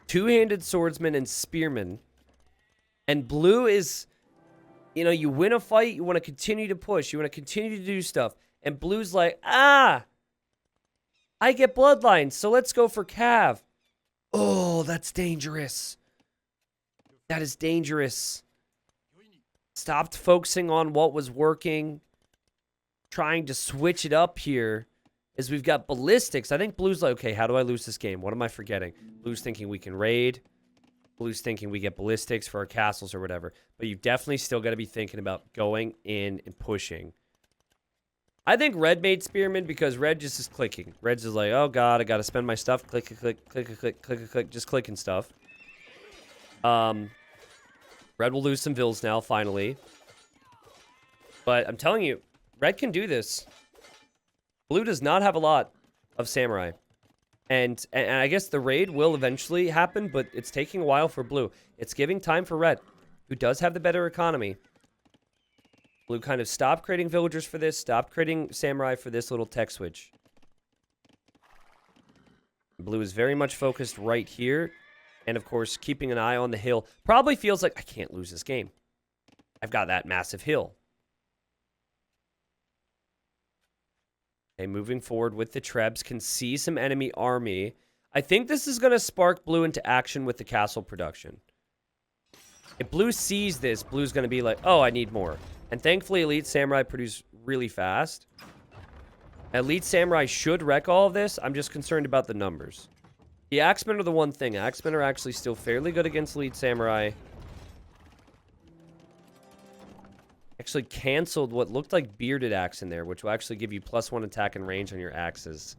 Two-handed swordsman and spearman. And blue is, you know, you win a fight, you want to continue to push. You want to continue to do stuff. And blue's like, I get bloodlines, so let's go for Cav. Oh, that's dangerous. That is dangerous. Stopped focusing on what was working. Trying to switch it up here. As we've got ballistics. I think blue's like, okay, how do I lose this game? What am I forgetting? Blue's thinking we can raid. Blue's thinking we get ballistics for our castles or whatever. But you've definitely still got to be thinking about going in and pushing. I think red made spearman because red just is clicking. Red's just like, oh god, I gotta spend my stuff. Click, just clicking stuff. Red will lose some vills now, finally. But I'm telling you, red can do this. Blue does not have a lot of samurai. And I guess the raid will eventually happen, but it's taking a while for blue. It's giving time for red, who does have the better economy. Blue kind of stopped creating villagers for this, stopped creating samurai for this little tech switch. Blue is very much focused right here. And, of course, keeping an eye on the hill. Probably feels like, I can't lose this game. I've got that massive hill. Okay, moving forward with the Trebs. Can see some enemy army. I think this is going to spark blue into action with the castle production. If blue sees this, blue's going to be like, oh, I need more. And thankfully, Elite Samurai produce really fast. Elite Samurai should wreck all of this. I'm just concerned about the numbers. The Axemen are the one thing. Axemen are actually still fairly good against Elite Samurai. Actually canceled what looked like Bearded Axe in there, which will actually give you +1 attack and range on your axes.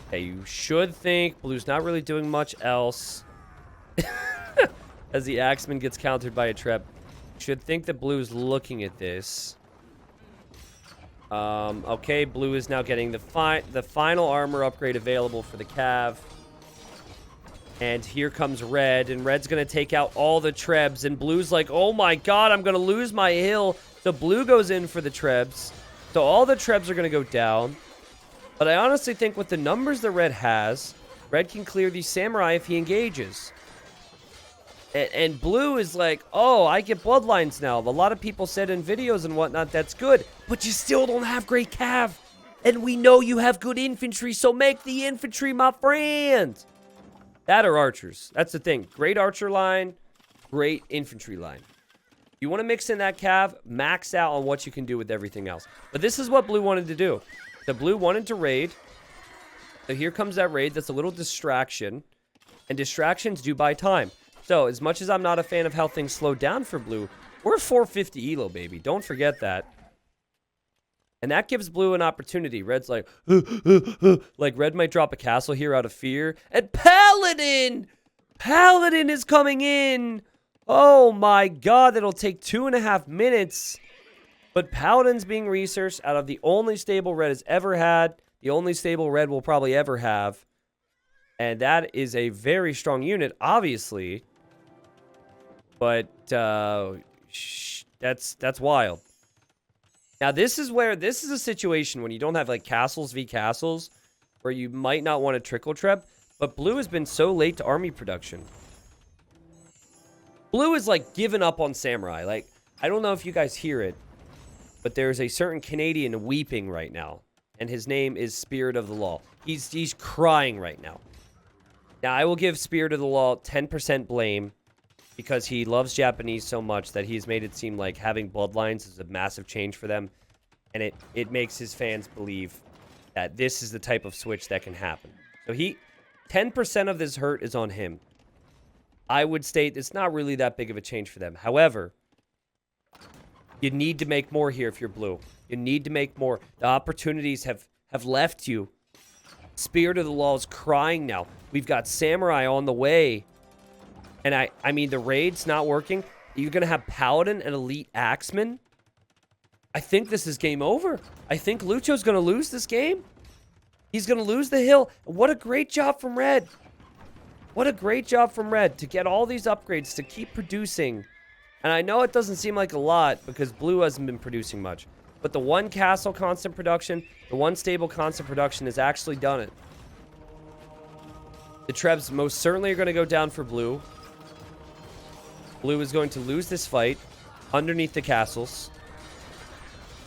Okay, you should think blue's not really doing much else. As the Axeman gets countered by a trap. Should think that blue's looking at this. Okay, blue is now getting the final armor upgrade available for the Cav. And here comes red, and red's going to take out all the trebs, and blue's like, oh my god, I'm going to lose my hill. So blue goes in for the trebs. So all the trebs are going to go down. But I honestly think with the numbers that red has, red can clear the samurai if he engages. And blue is like, oh, I get bloodlines now. A lot of people said in videos and whatnot, that's good. But you still don't have great cav. And we know you have good infantry, so make the infantry, my friend. That or archers. That's the thing. Great archer line, great infantry line. You want to mix in that cav, max out on what you can do with everything else. But this is what blue wanted to do. The blue wanted to raid. So here comes that raid. That's a little distraction. And distractions do buy time. So, as much as I'm not a fan of how things slow down for blue, we're 450 elo, baby. Don't forget that. And that gives blue an opportunity. Red's like, like red might drop a castle here out of fear. And Paladin! Paladin is coming in! Oh my god, that'll take 2.5 minutes. But Paladin's being researched out of the only stable red has ever had. The only stable red will probably ever have. And that is a very strong unit, obviously. But that's wild. Now this is a situation when you don't have like castles v castles, where you might not want to trickle trap. But blue has been so late to army production. Blue is like given up on samurai. Like, I don't know if you guys hear it, but there's a certain Canadian weeping right now, and his name is Spirit of the Law. He's crying right now. Now I will give Spirit of the Law 10% blame, because he loves Japanese so much that he's made it seem like having bloodlines is a massive change for them. And it makes his fans believe that this is the type of switch that can happen. So 10% of this hurt is on him. I would state it's not really that big of a change for them. However, you need to make more here if you're blue. You need to make more. The opportunities have left you. Spirit of the Law is crying now. We've got Samurai on the way. And I mean, the raid's not working. You're going to have Paladin and Elite Axeman. I think this is game over. I think Lucho's going to lose this game. He's going to lose the hill. What a great job from Red. What a great job from Red to get all these upgrades, to keep producing. And I know it doesn't seem like a lot because Blue hasn't been producing much. But the one castle constant production, the one stable constant production has actually done it. The Trebs most certainly are going to go down for Blue. Blue is going to lose this fight underneath the castles.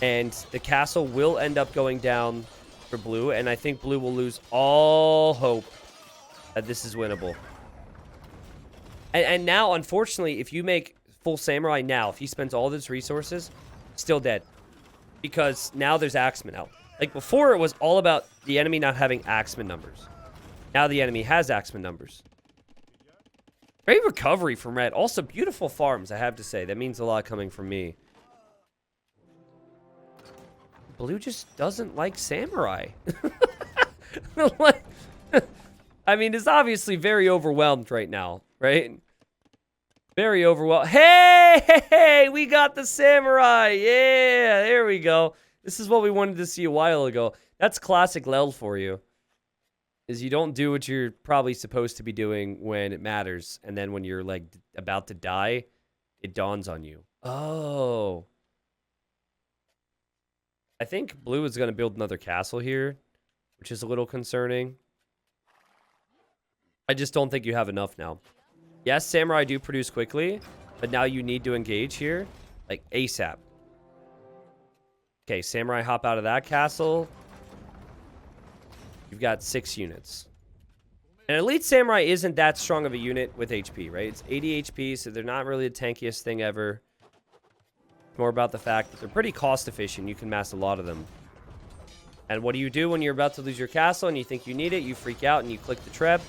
And the castle will end up going down for Blue. And I think Blue will lose all hope that this is winnable. And now, unfortunately, if you make full Samurai now, if he spends all of his resources, still dead. Because now there's Axeman out. Like before, it was all about the enemy not having Axeman numbers. Now the enemy has Axeman numbers. Great recovery from Red. Also, beautiful farms, I have to say. That means a lot coming from me. Blue just doesn't like Samurai. I mean, it's obviously very overwhelmed right now, right? Very overwhelmed. Hey, we got the Samurai. Yeah, there we go. This is what we wanted to see a while ago. That's classic Lel for you. Is you don't do what you're probably supposed to be doing when it matters. And then when you're, like, about to die, it dawns on you. Oh. I think Blue is going to build another castle here, which is a little concerning. I just don't think you have enough now. Yes, Samurai do produce quickly, but now you need to engage here, like, ASAP. Okay, Samurai hop out of that castle. You've got 6 units. And Elite Samurai isn't that strong of a unit with HP, right? It's 80 HP, so they're not really the tankiest thing ever. It's more about the fact that they're pretty cost efficient. You can mass a lot of them. And what do you do when you're about to lose your castle and you think you need it? You freak out and you click the treb.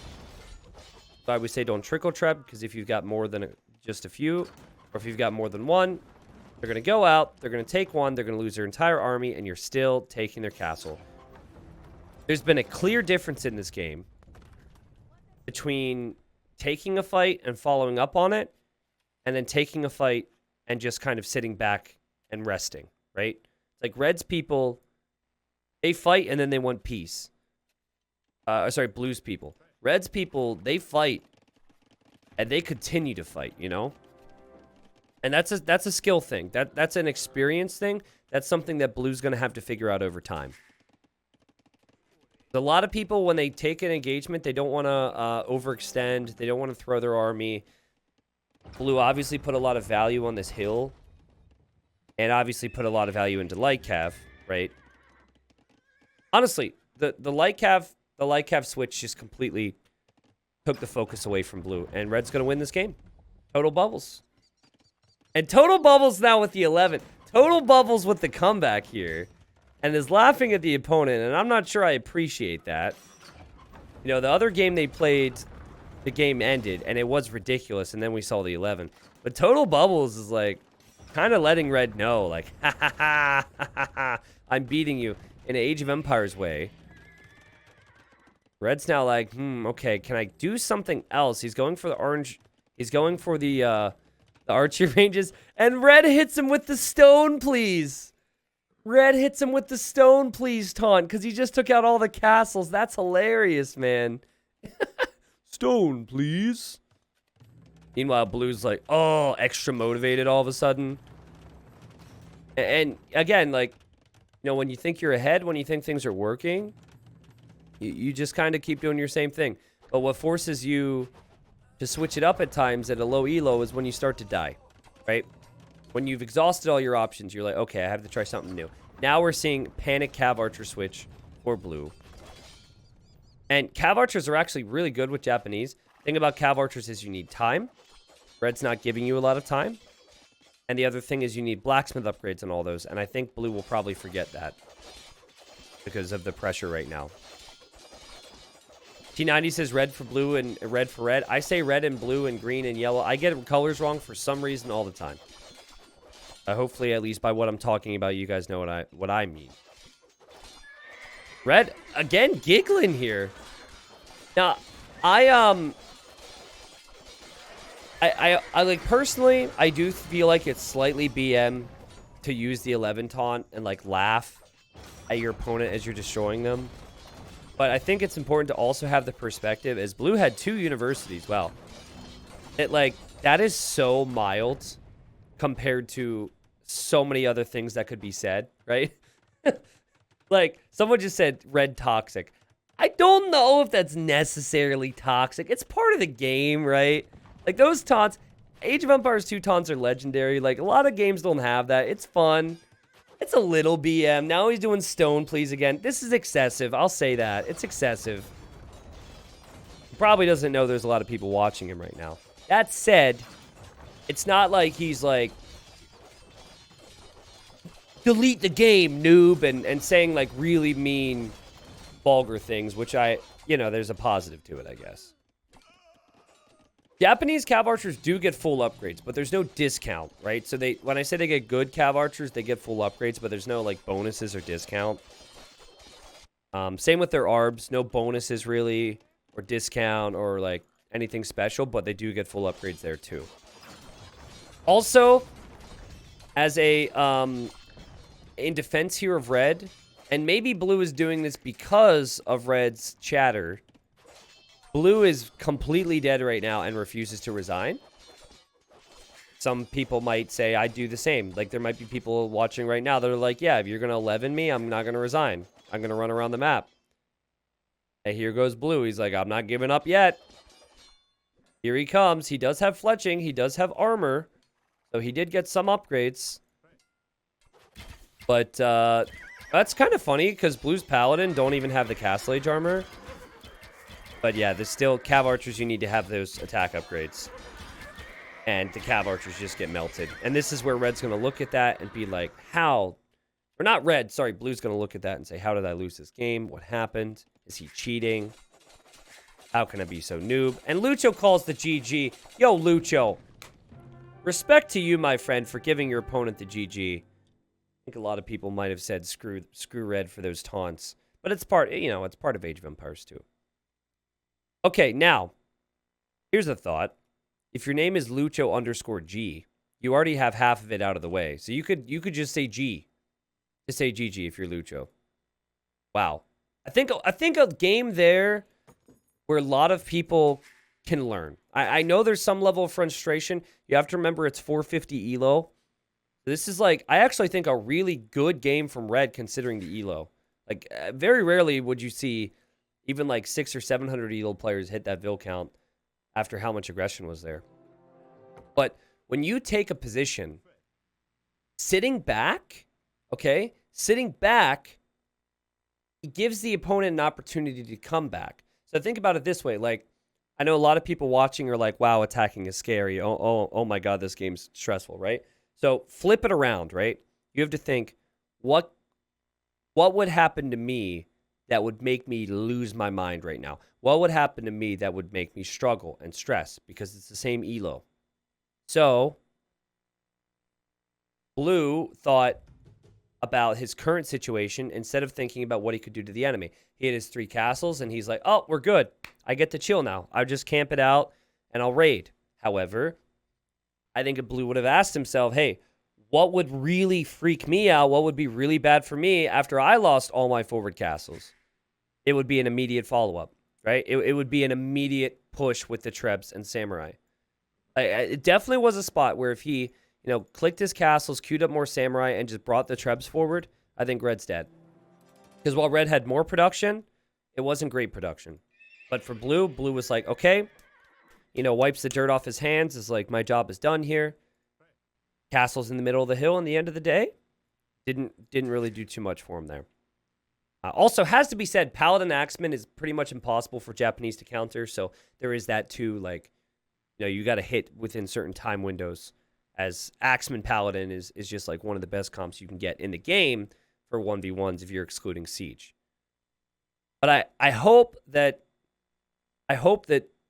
So I would say don't trickle treb, because if you've got more than just a few, or if you've got more than one, they're going to go out, they're going to take one, they're going to lose their entire army, and you're still taking their castle. There's been a clear difference in this game between taking a fight and following up on it, and then taking a fight and just kind of sitting back and resting, right? It's like Red's people, they fight and then they want peace. Sorry, Blue's people. Red's people, they fight and they continue to fight, you know? And that's a skill thing. That's an experience thing. That's something that Blue's going to have to figure out over time. A lot of people, when they take an engagement, they don't want to overextend. They don't want to throw their army. Blue obviously put a lot of value on this hill. And obviously put a lot of value into light cav, right? Honestly, the light cav switch just completely took the focus away from Blue. And Red's going to win this game. Total bubbles. And Total Bubbles now with the 11. Total Bubbles with the comeback here. And is laughing at the opponent. And I'm not sure I appreciate that. You know, the other game they played, the game ended. And it was ridiculous. And then we saw the 11. But Total Bubbles is like, kind of letting Red know. Like, ha ha ha, ha ha ha. I'm beating you in an Age of Empires way. Red's now like, okay, can I do something else? He's going for the orange. He's going for the archery ranges. And Red hits him with the stone, please. Red hits him with the stone, please, taunt. Because he just took out all the castles. That's hilarious, man. Stone, please. Meanwhile, Blue's like, oh, extra motivated all of a sudden. And again, like, you know, when you think you're ahead, when you think things are working, you just kind of keep doing your same thing. But what forces you to switch it up at times at a low elo is when you start to die, right? When you've exhausted all your options, you're like, okay, I have to try something new. Now we're seeing Panic Cav Archer switch for Blue. And Cav Archers are actually really good with Japanese. The thing about Cav Archers is you need time. Red's not giving you a lot of time. And the other thing is you need blacksmith upgrades and all those. And I think Blue will probably forget that because of the pressure right now. T90 says red for blue and red for red. I say red and blue and green and yellow. I get colors wrong for some reason all the time. Hopefully, at least by what I'm talking about, you guys know what I mean. Red, again, giggling here. Now, I like, personally, I do feel like it's slightly BM to use the 11 taunt and, like, laugh at your opponent as you're destroying them. But I think it's important to also have the perspective, as Blue had 2 universities. Wow. It, like, that is so mild compared to so many other things that could be said, right? Like, someone just said red toxic. I don't know if that's necessarily toxic. It's part of the game, right? Like, those taunts, Age of Empires 2 taunts are legendary. Like, a lot of games don't have that. It's fun. It's a little BM. Now he's doing stone, please, again. This is excessive. I'll say that. It's excessive. He probably doesn't know there's a lot of people watching him right now. That said, it's not like he's like, delete the game, noob, and saying, like, really mean, vulgar things, which there's a positive to it, I guess. Japanese Cav Archers do get full upgrades, but there's no discount, right? So when I say they get good Cav Archers, they get full upgrades, but there's no, like, bonuses or discount. Same with their ARBs. No bonuses, really, or discount, or, like, anything special, but they do get full upgrades there, too. Also, as in defense here of Red, and maybe Blue is doing this because of Red's chatter, Blue is completely dead right now and refuses to resign. Some people might say I do the same. Like, there might be people watching right now that are like, yeah, if you're going to 11 me, I'm not going to resign. I'm going to run around the map. And here goes Blue. He's like, I'm not giving up yet. Here he comes. He does have fletching. He does have armor. So he did get some upgrades. But that's kind of funny because Blue's Paladin don't even have the Castle Age armor. But yeah, there's still Cav Archers. You need to have those attack upgrades. And the Cav Archers just get melted. And this is where Red's going to look at that and be like, how? Or not Red, sorry. Blue's going to look at that and say, how did I lose this game? What happened? Is he cheating? How can I be so noob? And Lucho calls the GG. Yo, Lucho. Respect to you, my friend, for giving your opponent the GG. I think a lot of people might have said screw Red for those taunts. But it's part, it's part of Age of Empires 2. Okay, now, here's a thought. If your name is Lucho_G, you already have half of it out of the way. So you could just say G to say GG if you're Lucho. Wow. I think a game there where a lot of people can learn. I know there's some level of frustration. You have to remember it's 450 elo. This is like, I actually think a really good game from Red considering the elo. Like, very rarely would you see even like 600 or 700 elo players hit that Vil count after how much aggression was there. But when you take a position, sitting back, okay, sitting back, it gives the opponent an opportunity to come back. So think about it this way. Like, I know a lot of people watching are like, wow, attacking is scary. Oh my God, this game's stressful, right? So flip it around, right? You have to think, what would happen to me that would make me lose my mind right now? What would happen to me that would make me struggle and stress? Because it's the same elo. So Blue thought about his current situation instead of thinking about what he could do to the enemy. He had his 3 castles, and he's like, oh, we're good. I get to chill now. I'll just camp it out, and I'll raid. However, I think if Blue would have asked himself, hey, what would really freak me out? What would be really bad for me after I lost all my forward castles? It would be an immediate follow-up, right? It would be an immediate push with the Trebs and Samurai. It definitely was a spot where if he, clicked his castles, queued up more Samurai, and just brought the Trebs forward, I think Red's dead. Because while Red had more production, it wasn't great production. But for Blue was like, okay, wipes the dirt off his hands, is like, my job is done here. Castle's in the middle of the hill, and the end of the day, didn't really do too much for him there. Also, has to be said, Paladin Axeman is pretty much impossible for Japanese to counter, so there is that too, like, you got to hit within certain time windows, as Axeman Paladin is just like one of the best comps you can get in the game for 1v1s if you're excluding Siege. But I hope that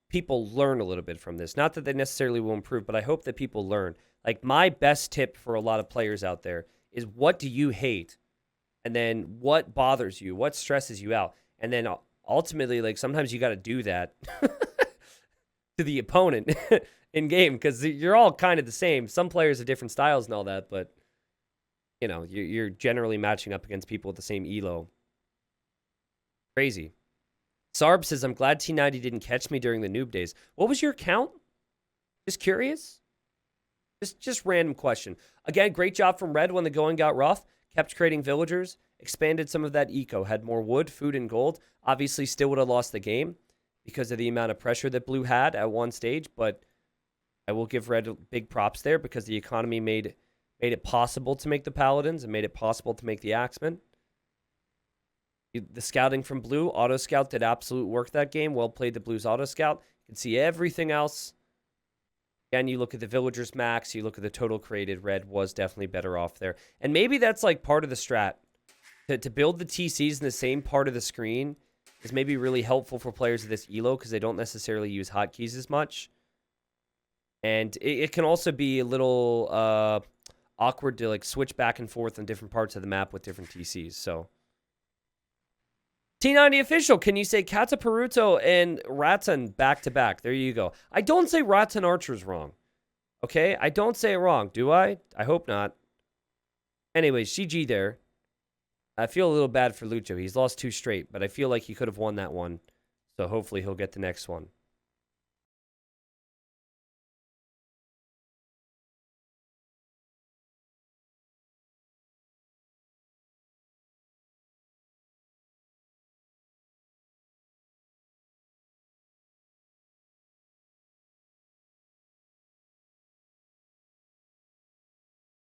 people learn a little bit from this. Not that they necessarily will improve, but I hope that people learn. Like, my best tip for a lot of players out there is, what do you hate? And then what bothers you? What stresses you out? And then ultimately, like, sometimes you got to do that to the opponent in game, because you're all kind of the same. Some players have different styles and all that, but you're generally matching up against people with the same elo. Crazy. Sarb says, I'm glad T90 didn't catch me during the noob days. What was your count? Just curious. Just random question. Again, great job from Red when the going got rough. Kept creating villagers, expanded some of that eco, had more wood, food, and gold. Obviously, still would have lost the game because of the amount of pressure that Blue had at one stage, but I will give Red big props there because the economy made it possible to make the Paladins and made it possible to make the Axemen. The scouting from Blue, Auto Scout did absolute work that game. Well played the Blues Auto Scout. You can see everything else. Again, you look at the Villagers max, you look at the total created, Red was definitely better off there. And maybe that's like part of the strat. To build the TCs in the same part of the screen is maybe really helpful for players of this elo because they don't necessarily use hotkeys as much. And it can also be a little awkward to like switch back and forth on different parts of the map with different TCs. So T90 official, can you say Kata Peruto and Ratan back to back? There you go. I don't say Ratan Archer's wrong. Okay? I don't say it wrong, do I? I hope not. Anyways, GG there. I feel a little bad for Lucho. He's lost 2 straight, but I feel like he could have won that one. So hopefully he'll get the next one.